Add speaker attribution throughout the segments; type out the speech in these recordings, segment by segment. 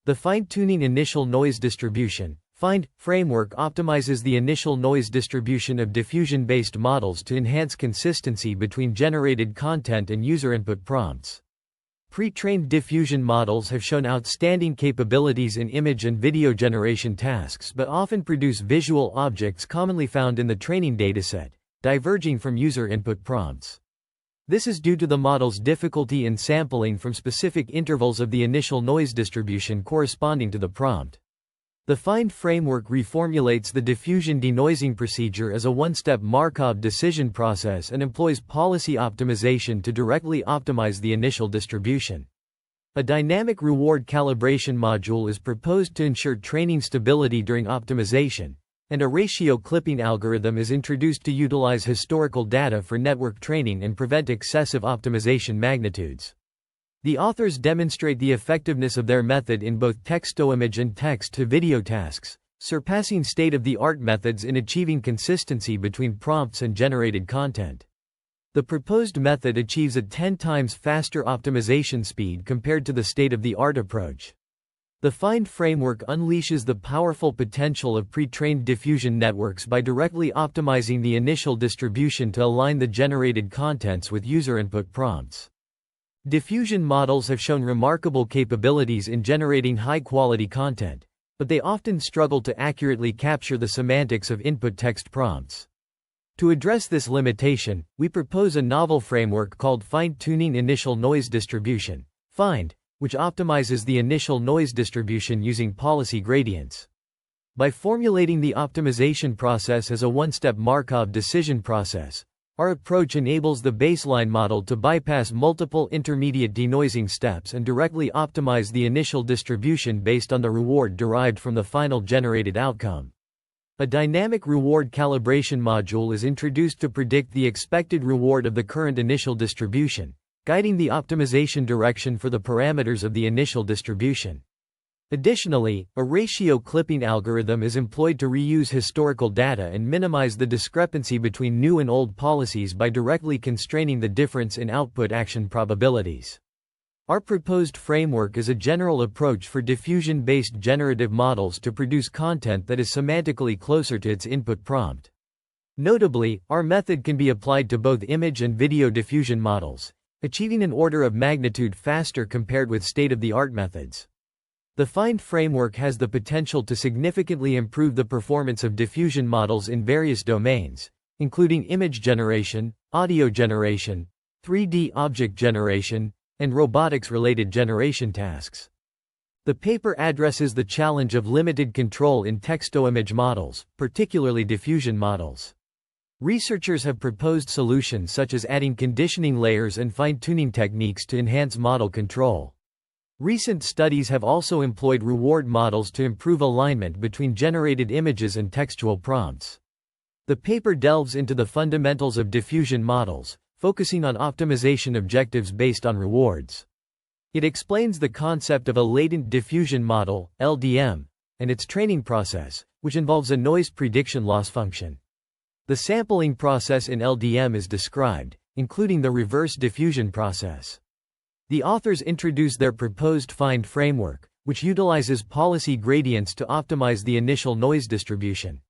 Speaker 1: The fine-tuning initial noise distribution (FIND) framework optimizes the initial noise distribution of diffusion-based models to enhance consistency between generated content and user input prompts. Pre-trained diffusion models have shown outstanding capabilities in image and video generation tasks but often produce visual objects commonly found in the training dataset, diverging from user input prompts. This is due to the model's difficulty in sampling from specific intervals of the initial noise distribution corresponding to the prompt. The FIND framework reformulates the diffusion denoising procedure as a one-step Markov decision process and employs policy optimization to directly optimize the initial distribution. A dynamic reward calibration module is proposed to ensure training stability during optimization, and a ratio clipping algorithm is introduced to utilize historical data for network training and prevent excessive optimization magnitudes. The authors demonstrate the effectiveness of their method in both text-to-image and text-to-video tasks, surpassing state-of-the-art methods in achieving consistency between prompts and generated content. The proposed method achieves a 10 times faster optimization speed compared to the state-of-the-art approach. The FIND framework unleashes the powerful potential of pre-trained diffusion networks by directly optimizing the initial distribution to align the generated contents with user input prompts. Diffusion models have shown remarkable capabilities in generating high-quality content, but they often struggle to accurately capture the semantics of input text prompts. To address this limitation, we propose a novel framework called Fine-Tuning Initial Noise Distribution, FIND, which optimizes the initial noise distribution using policy gradients. By formulating the optimization process as a one-step Markov decision process, our approach enables the baseline model to bypass multiple intermediate denoising steps and directly optimize the initial distribution based on the reward derived from the final generated outcome. A dynamic reward calibration module is introduced to predict the expected reward of the current initial distribution, guiding the optimization direction for the parameters of the initial distribution. Additionally, a ratio clipping algorithm is employed to reuse historical data and minimize the discrepancy between new and old policies by directly constraining the difference in output action probabilities. Our proposed framework is a general approach for diffusion-based generative models to produce content that is semantically closer to its input prompt. Notably, our method can be applied to both image and video diffusion models, achieving an order of magnitude faster compared with state-of-the-art methods. The FIND framework has the potential to significantly improve the performance of diffusion models in various domains, including image generation, audio generation, 3D object generation, and robotics-related generation tasks. The paper addresses the challenge of limited control in text-to-image models, particularly diffusion models. Researchers have proposed solutions such as adding conditioning layers and fine-tuning techniques to enhance model control. Recent studies have also employed reward models to improve alignment between generated images and textual prompts. The paper delves into the fundamentals of diffusion models, focusing on optimization objectives based on rewards. It explains the concept of a latent diffusion model, LDM, and its training process, which involves a noise prediction loss function. The sampling process in LDM is described, including the reverse diffusion process. The authors introduce their proposed FIND framework, which utilizes policy gradients to optimize the initial noise distribution.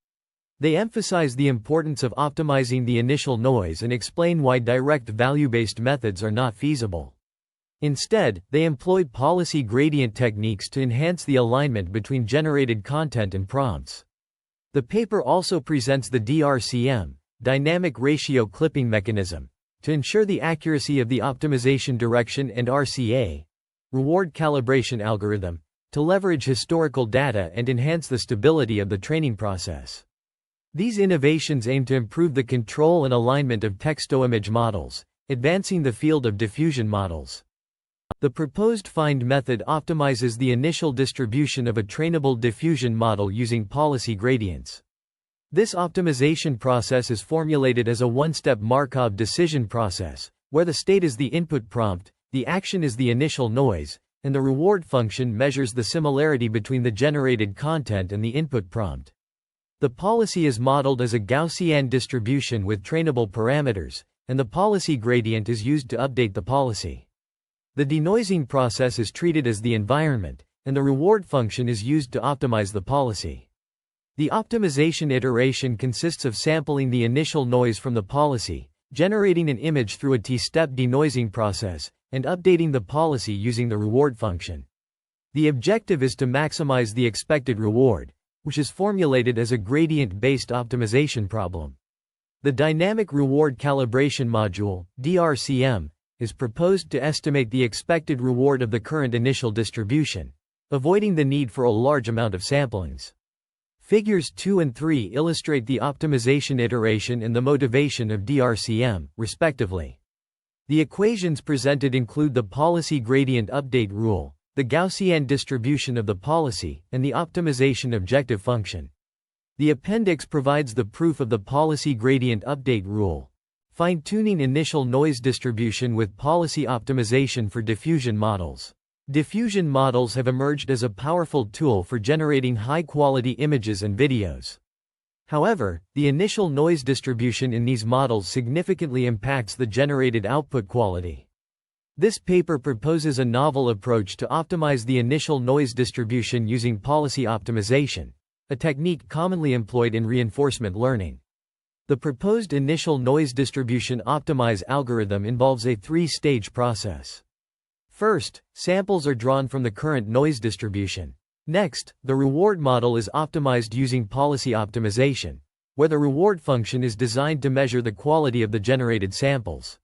Speaker 1: They emphasize the importance of optimizing the initial noise and explain why direct value-based methods are not feasible. Instead, they employ policy gradient techniques to enhance the alignment between generated content and prompts. The paper also presents the DRCM, dynamic ratio clipping mechanism, to ensure the accuracy of the optimization direction, and RCA, reward calibration algorithm, to leverage historical data and enhance the stability of the training process. These innovations aim to improve the control and alignment of text-to-image models, advancing the field of diffusion models. The proposed FIND method optimizes the initial distribution of a trainable diffusion model using policy gradients. This optimization process is formulated as a one-step Markov decision process, where the state is the input prompt, the action is the initial noise, and the reward function measures the similarity between the generated content and the input prompt. The policy is modeled as a Gaussian distribution with trainable parameters, and the policy gradient is used to update the policy. The denoising process is treated as the environment, and the reward function is used to optimize the policy. The optimization iteration consists of sampling the initial noise from the policy, generating an image through a T-step denoising process, and updating the policy using the reward function. The objective is to maximize the expected reward, which is formulated as a gradient-based optimization problem. The dynamic reward calibration module, DRCM, is proposed to estimate the expected reward of the current initial distribution, avoiding the need for a large amount of samplings. Figures 2 and 3 illustrate the optimization iteration and the motivation of DRCM, respectively. The equations presented include the policy gradient update rule, the Gaussian distribution of the policy, and the optimization objective function. The appendix provides the proof of the policy gradient update rule, fine-tuning initial noise distribution with policy optimization for diffusion models. Diffusion models have emerged as a powerful tool for generating high-quality images and videos. However, the initial noise distribution in these models significantly impacts the generated output quality. This paper proposes a novel approach to optimize the initial noise distribution using policy optimization, a technique commonly employed in reinforcement learning. The proposed initial noise distribution optimize algorithm involves a three-stage process. First, samples are drawn from the current noise distribution. Next, the reward model is optimized using policy optimization, where the reward function is designed to measure the quality of the generated samples.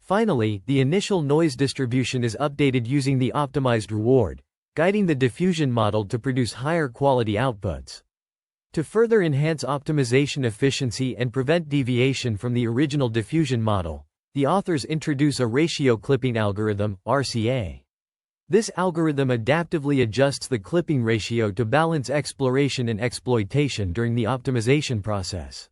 Speaker 1: Finally, the initial noise distribution is updated using the optimized reward, guiding the diffusion model to produce higher quality outputs. To further enhance optimization efficiency and prevent deviation from the original diffusion model, the authors introduce a ratio clipping algorithm, RCA. This algorithm adaptively adjusts the clipping ratio to balance exploration and exploitation during the optimization process.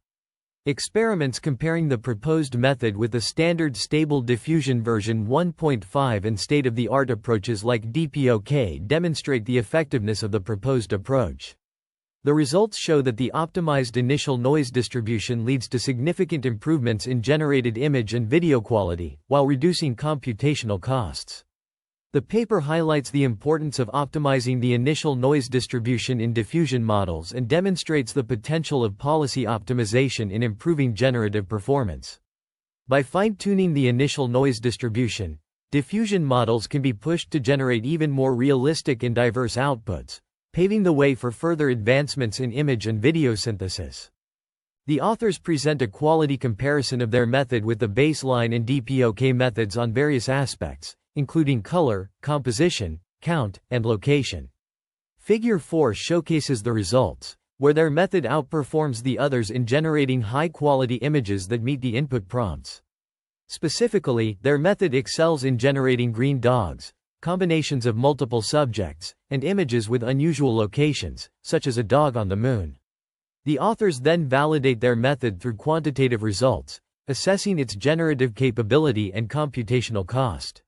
Speaker 1: Experiments comparing the proposed method with the standard stable diffusion version 1.5 and state-of-the-art approaches like DPOK demonstrate the effectiveness of the proposed approach. The results show that the optimized initial noise distribution leads to significant improvements in generated image and video quality, while reducing computational costs. The paper highlights the importance of optimizing the initial noise distribution in diffusion models and demonstrates the potential of policy optimization in improving generative performance. By fine-tuning the initial noise distribution, diffusion models can be pushed to generate even more realistic and diverse outputs, paving the way for further advancements in image and video synthesis. The authors present a quality comparison of their method with the baseline and DPOK methods on various aspects, including color, composition, count, and location. Figure 4 showcases the results, where their method outperforms the others in generating high-quality images that meet the input prompts. Specifically, their method excels in generating green dogs, combinations of multiple subjects, and images with unusual locations, such as a dog on the moon. The authors then validate their method through quantitative results, assessing its generative capability and computational cost.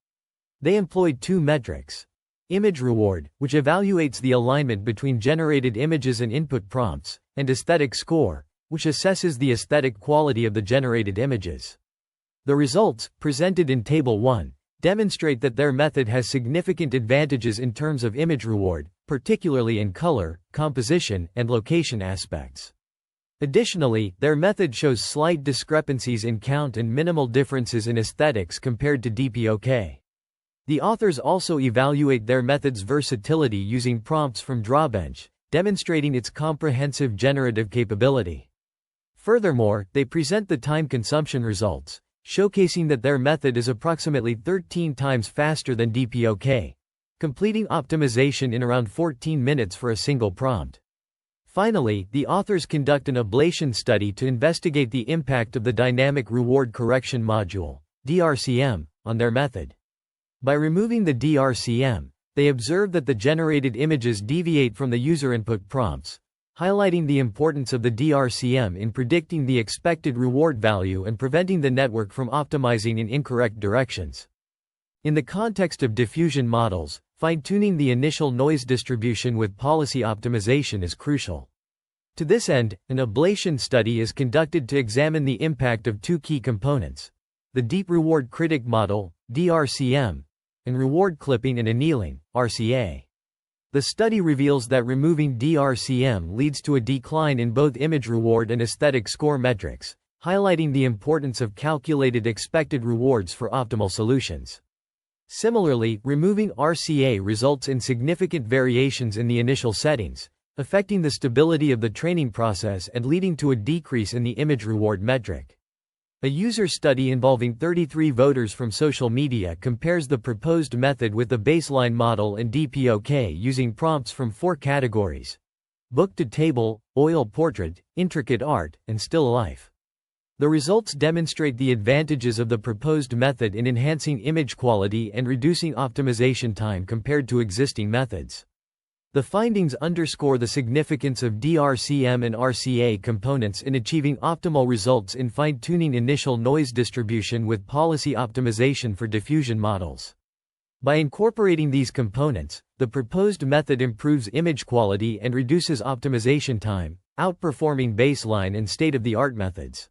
Speaker 1: They employed two metrics: image reward, which evaluates the alignment between generated images and input prompts, and aesthetic score, which assesses the aesthetic quality of the generated images. The results, presented in Table 1, demonstrate that their method has significant advantages in terms of image reward, particularly in color, composition, and location aspects. Additionally, their method shows slight discrepancies in count and minimal differences in aesthetics compared to DPOK. The authors also evaluate their method's versatility using prompts from Drawbench, demonstrating its comprehensive generative capability. Furthermore, they present the time consumption results, showcasing that their method is approximately 13 times faster than DPOK, completing optimization in around 14 minutes for a single prompt. Finally, the authors conduct an ablation study to investigate the impact of the Dynamic Reward Correction Module, DRCM, on their method. By removing the DRCM, they observe that the generated images deviate from the user input prompts, highlighting the importance of the DRCM in predicting the expected reward value and preventing the network from optimizing in incorrect directions. In the context of diffusion models, fine-tuning the initial noise distribution with policy optimization is crucial. To this end, an ablation study is conducted to examine the impact of two key components: the Deep Reward Critic Model, DRCM, and Reward Clipping and Annealing, RCA. The study reveals that removing DRCM leads to a decline in both image reward and aesthetic score metrics, highlighting the importance of calculated expected rewards for optimal solutions. Similarly, removing RCA results in significant variations in the initial settings, affecting the stability of the training process and leading to a decrease in the image reward metric. A user study involving 33 voters from social media compares the proposed method with the baseline model and DPOK using prompts from 4 categories: book to table, oil portrait, intricate art, and still life. The results demonstrate the advantages of the proposed method in enhancing image quality and reducing optimization time compared to existing methods. The findings underscore the significance of DRCM and RCA components in achieving optimal results in fine-tuning initial noise distribution with policy optimization for diffusion models. By incorporating these components, the proposed method improves image quality and reduces optimization time, outperforming baseline and state-of-the-art methods.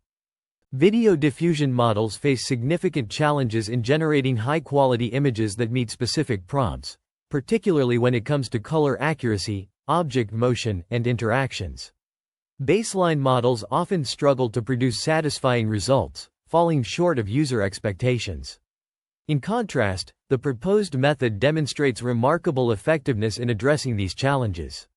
Speaker 1: Video diffusion models face significant challenges in generating high-quality images that meet specific prompts, particularly when it comes to color accuracy, object motion, and interactions. Baseline models often struggle to produce satisfying results, falling short of user expectations. In contrast, the proposed method demonstrates remarkable effectiveness in addressing these challenges.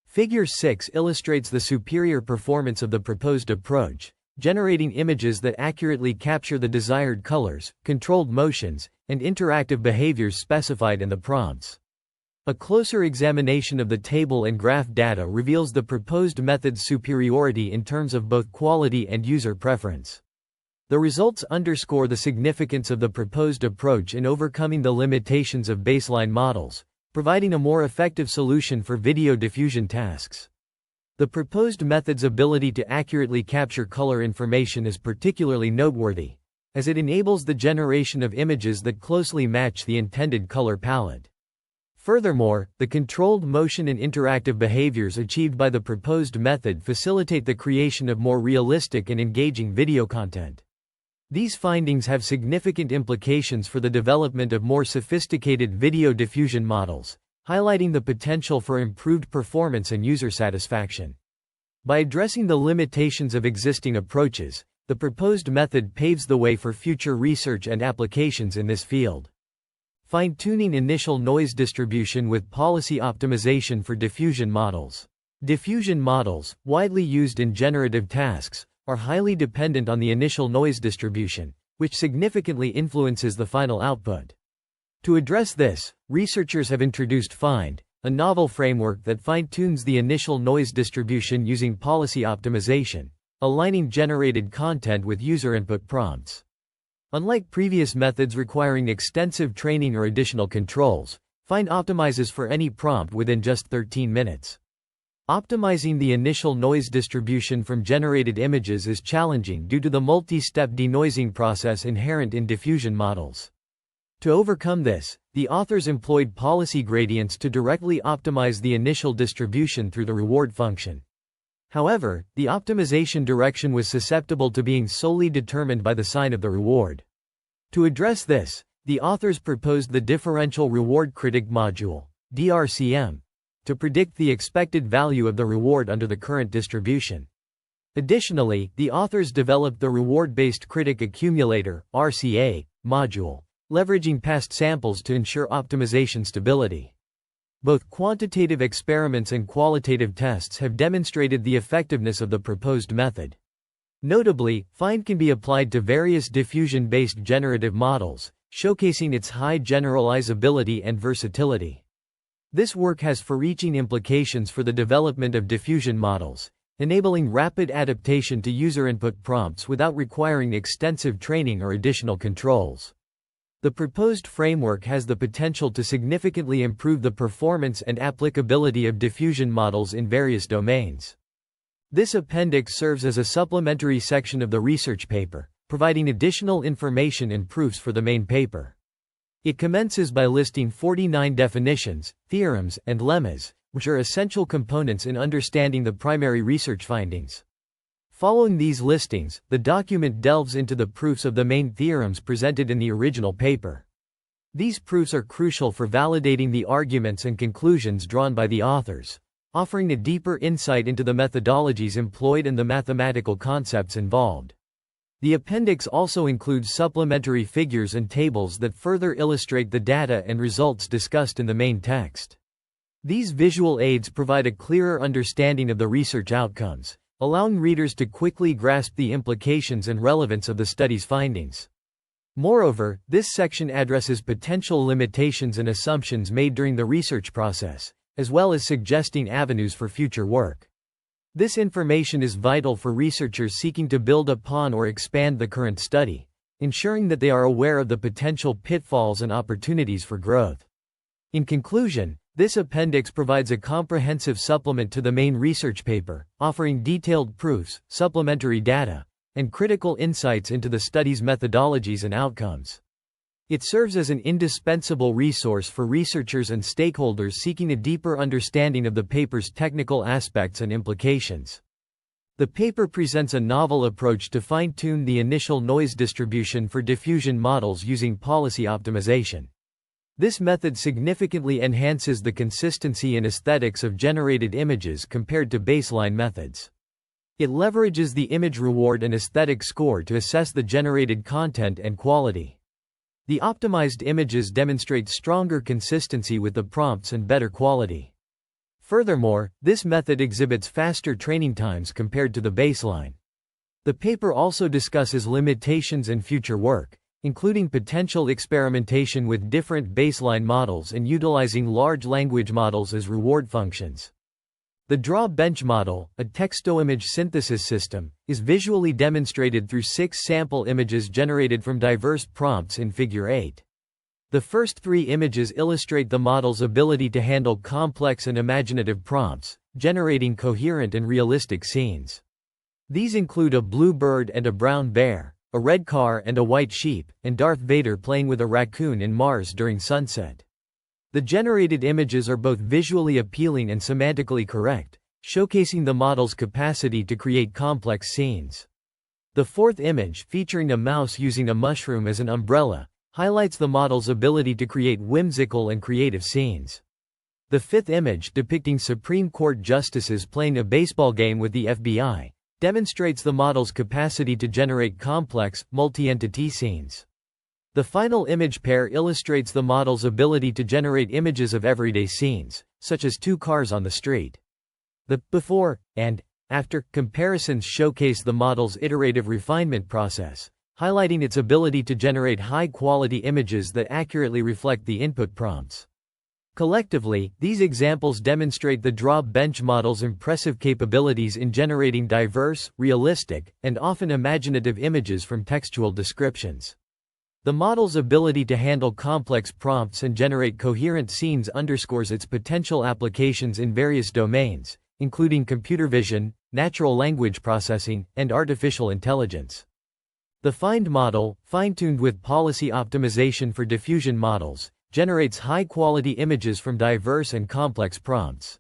Speaker 1: Figure 6 illustrates the superior performance of the proposed approach, generating images that accurately capture the desired colors, controlled motions, and interactive behaviors specified in the prompts. A closer examination of the table and graph data reveals the proposed method's superiority in terms of both quality and user preference. The results underscore the significance of the proposed approach in overcoming the limitations of baseline models, providing a more effective solution for video diffusion tasks. The proposed method's ability to accurately capture color information is particularly noteworthy, as it enables the generation of images that closely match the intended color palette. Furthermore, the controlled motion and interactive behaviors achieved by the proposed method facilitate the creation of more realistic and engaging video content. These findings have significant implications for the development of more sophisticated video diffusion models, highlighting the potential for improved performance and user satisfaction. By addressing the limitations of existing approaches, the proposed method paves the way for future research and applications in this field. Fine-tuning initial noise distribution with policy optimization for diffusion models. Diffusion models, widely used in generative tasks, are highly dependent on the initial noise distribution, which significantly influences the final output. To address this, researchers have introduced FIND, a novel framework that fine-tunes the initial noise distribution using policy optimization, aligning generated content with user input prompts. Unlike previous methods requiring extensive training or additional controls, FIND optimizes for any prompt within just 13 minutes. Optimizing the initial noise distribution from generated images is challenging due to the multi-step denoising process inherent in diffusion models. To overcome this, the authors employed policy gradients to directly optimize the initial distribution through the reward function. However, the optimization direction was susceptible to being solely determined by the sign of the reward. To address this, the authors proposed the differential reward critic module, DRCM, to predict the expected value of the reward under the current distribution. Additionally, the authors developed the reward-based critic accumulator, RCA, module, leveraging past samples to ensure optimization stability. Both quantitative experiments and qualitative tests have demonstrated the effectiveness of the proposed method. Notably, FIND can be applied to various diffusion-based generative models, showcasing its high generalizability and versatility. This work has far-reaching implications for the development of diffusion models, enabling rapid adaptation to user input prompts without requiring extensive training or additional controls. The proposed framework has the potential to significantly improve the performance and applicability of diffusion models in various domains. This appendix serves as a supplementary section of the research paper, providing additional information and proofs for the main paper. It commences by listing 49 definitions, theorems, and lemmas, which are essential components in understanding the primary research findings. Following these listings, the document delves into the proofs of the main theorems presented in the original paper. These proofs are crucial for validating the arguments and conclusions drawn by the authors, offering a deeper insight into the methodologies employed and the mathematical concepts involved. The appendix also includes supplementary figures and tables that further illustrate the data and results discussed in the main text. These visual aids provide a clearer understanding of the research outcomes, allowing readers to quickly grasp the implications and relevance of the study's findings. Moreover, this section addresses potential limitations and assumptions made during the research process, as well as suggesting avenues for future work. This information is vital for researchers seeking to build upon or expand the current study, ensuring that they are aware of the potential pitfalls and opportunities for growth. In conclusion, this appendix provides a comprehensive supplement to the main research paper, offering detailed proofs, supplementary data, and critical insights into the study's methodologies and outcomes. It serves as an indispensable resource for researchers and stakeholders seeking a deeper understanding of the paper's technical aspects and implications. The paper presents a novel approach to fine-tune the initial noise distribution for diffusion models using policy optimization. This method significantly enhances the consistency and aesthetics of generated images compared to baseline methods. It leverages the image reward and aesthetic score to assess the generated content and quality. The optimized images demonstrate stronger consistency with the prompts and better quality. Furthermore, this method exhibits faster training times compared to the baseline. The paper also discusses limitations and future work, including potential experimentation with different baseline models and utilizing large language models as reward functions. The draw bench model, a text-to-image synthesis system, is visually demonstrated through 6 sample images generated from diverse prompts in Figure 8. The first 3 images illustrate the model's ability to handle complex and imaginative prompts, generating coherent and realistic scenes. These include a blue bird and a brown bear, a red car and a white sheep, and Darth Vader playing with a raccoon in Mars during sunset. The generated images are both visually appealing and semantically correct, showcasing the model's capacity to create complex scenes. The fourth image, featuring a mouse using a mushroom as an umbrella, highlights the model's ability to create whimsical and creative scenes. The fifth image, depicting Supreme Court justices playing a baseball game with the FBI, demonstrates the model's capacity to generate complex, multi-entity scenes. The final image pair illustrates the model's ability to generate images of everyday scenes, such as 2 cars on the street. The before and after comparisons showcase the model's iterative refinement process, highlighting its ability to generate high-quality images that accurately reflect the input prompts. Collectively, these examples demonstrate the draw bench model's impressive capabilities in generating diverse, realistic, and often imaginative images from textual descriptions. The model's ability to handle complex prompts and generate coherent scenes underscores its potential applications in various domains, including computer vision, natural language processing, and artificial intelligence. The FIND model, fine-tuned with policy optimization for diffusion models, generates high-quality images from diverse and complex prompts.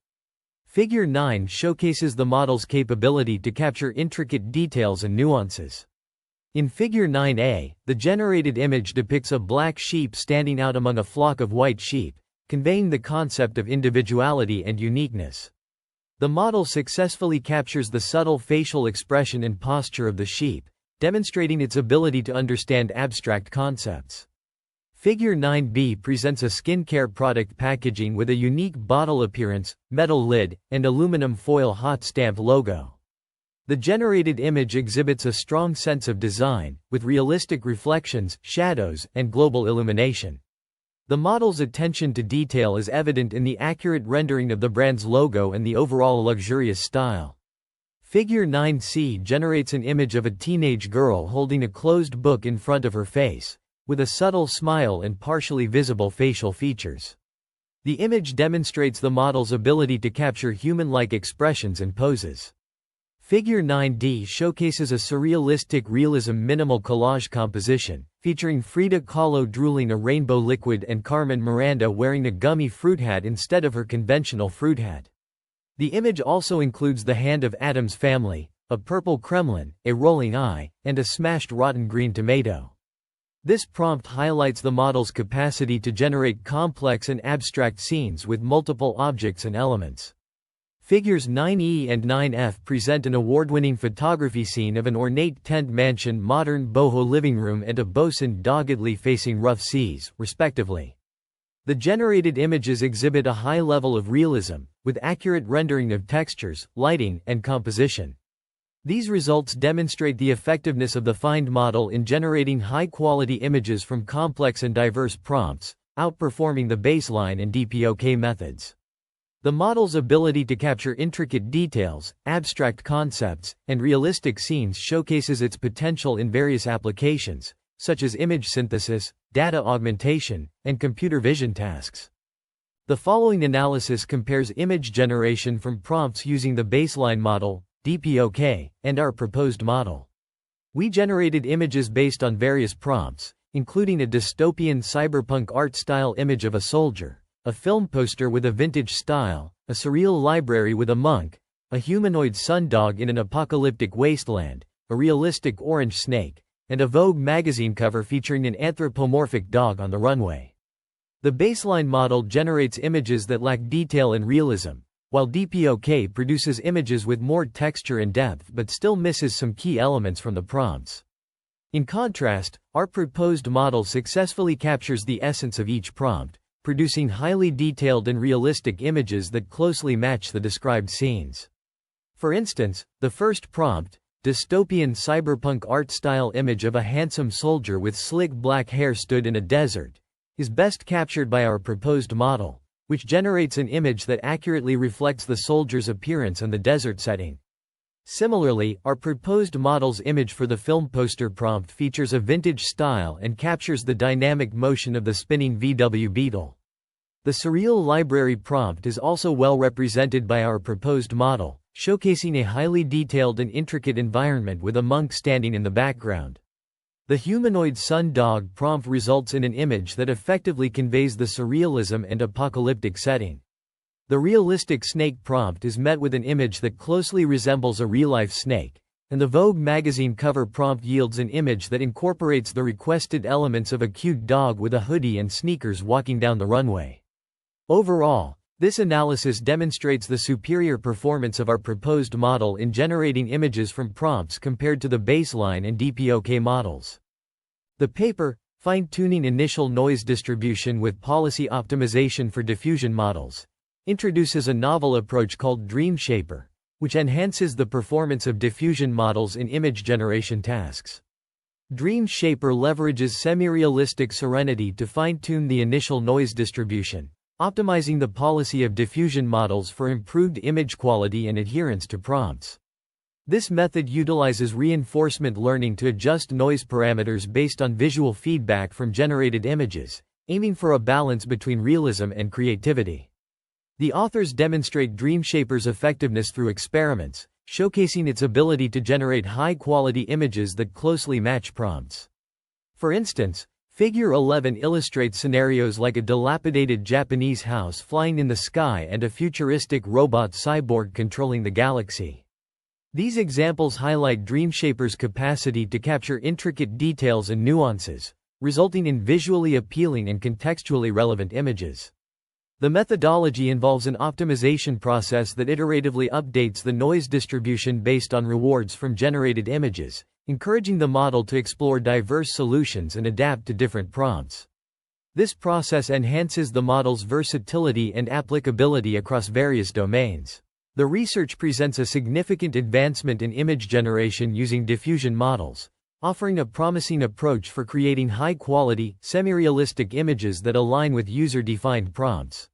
Speaker 1: Figure 9 showcases the model's capability to capture intricate details and nuances. In Figure 9a, the generated image depicts a black sheep standing out among a flock of white sheep, conveying the concept of individuality and uniqueness. The model successfully captures the subtle facial expression and posture of the sheep, demonstrating its ability to understand abstract concepts. Figure 9b presents a skincare product packaging with a unique bottle appearance, metal lid, and aluminum foil hot stamp logo. The generated image exhibits a strong sense of design, with realistic reflections, shadows, and global illumination. The model's attention to detail is evident in the accurate rendering of the brand's logo and the overall luxurious style. Figure 9c generates an image of a teenage girl holding a closed book in front of her face, with a subtle smile and partially visible facial features. The image demonstrates the model's ability to capture human-like expressions and poses. Figure 9d showcases a surrealistic realism minimal collage composition, featuring Frida Kahlo drooling a rainbow liquid and Carmen Miranda wearing a gummy fruit hat instead of her conventional fruit hat. The image also includes the hand of Adam's family, a purple Kremlin, a rolling eye, and a smashed rotten green tomato. This prompt highlights the model's capacity to generate complex and abstract scenes with multiple objects and elements. Figures 9e and 9f present an award-winning photography scene of an ornate tent mansion, modern boho living room, and a bosun doggedly facing rough seas, respectively. The generated images exhibit a high level of realism, with accurate rendering of textures, lighting, and composition. These results demonstrate the effectiveness of the FIND model in generating high-quality images from complex and diverse prompts, outperforming the baseline and DPOK methods. The model's ability to capture intricate details, abstract concepts, and realistic scenes showcases its potential in various applications, such as image synthesis, data augmentation, and computer vision tasks. The following analysis compares image generation from prompts using the baseline model, DPOK, and our proposed model. We generated images based on various prompts, including a dystopian cyberpunk art-style image of a soldier, a film poster with a vintage style, a surreal library with a monk, a humanoid sundog in an apocalyptic wasteland, a realistic orange snake, and a Vogue magazine cover featuring an anthropomorphic dog on the runway. The baseline model generates images that lack detail and realism, while DPOK produces images with more texture and depth but still misses some key elements from the prompts. In contrast, our proposed model successfully captures the essence of each prompt, producing highly detailed and realistic images that closely match the described scenes. For instance, the first prompt, dystopian cyberpunk art-style image of a handsome soldier with slick black hair stood in a desert, is best captured by our proposed model, which generates an image that accurately reflects the soldier's appearance and the desert setting. Similarly, our proposed model's image for the film poster prompt features a vintage style and captures the dynamic motion of the spinning VW Beetle. The surreal library prompt is also well represented by our proposed model, showcasing a highly detailed and intricate environment with a monk standing in the background. The humanoid sundog prompt results in an image that effectively conveys the surrealism and apocalyptic setting. The realistic snake prompt is met with an image that closely resembles a real-life snake, and the Vogue magazine cover prompt yields an image that incorporates the requested elements of a cute dog with a hoodie and sneakers walking down the runway. Overall, this analysis demonstrates the superior performance of our proposed model in generating images from prompts compared to the baseline and DPOK models. The paper, Fine-Tuning Initial Noise Distribution with Policy Optimization for Diffusion Models, introduces a novel approach called Dream Shaper, which enhances the performance of diffusion models in image generation tasks. Dream Shaper leverages semi-realistic serenity to fine-tune the initial noise distribution, optimizing the policy of diffusion models for improved image quality and adherence to prompts. This method utilizes reinforcement learning to adjust noise parameters based on visual feedback from generated images, aiming for a balance between realism and creativity. The authors demonstrate Dream Shaper's effectiveness through experiments, showcasing its ability to generate high-quality images that closely match prompts. For instance, Figure 11 illustrates scenarios like a dilapidated Japanese house flying in the sky and a futuristic robot cyborg controlling the galaxy. These examples highlight Dream Shaper's capacity to capture intricate details and nuances, resulting in visually appealing and contextually relevant images. The methodology involves an optimization process that iteratively updates the noise distribution based on rewards from generated images, encouraging the model to explore diverse solutions and adapt to different prompts. This process enhances the model's versatility and applicability across various domains. The research presents a significant advancement in image generation using diffusion models, offering a promising approach for creating high-quality, semi-realistic images that align with user-defined prompts.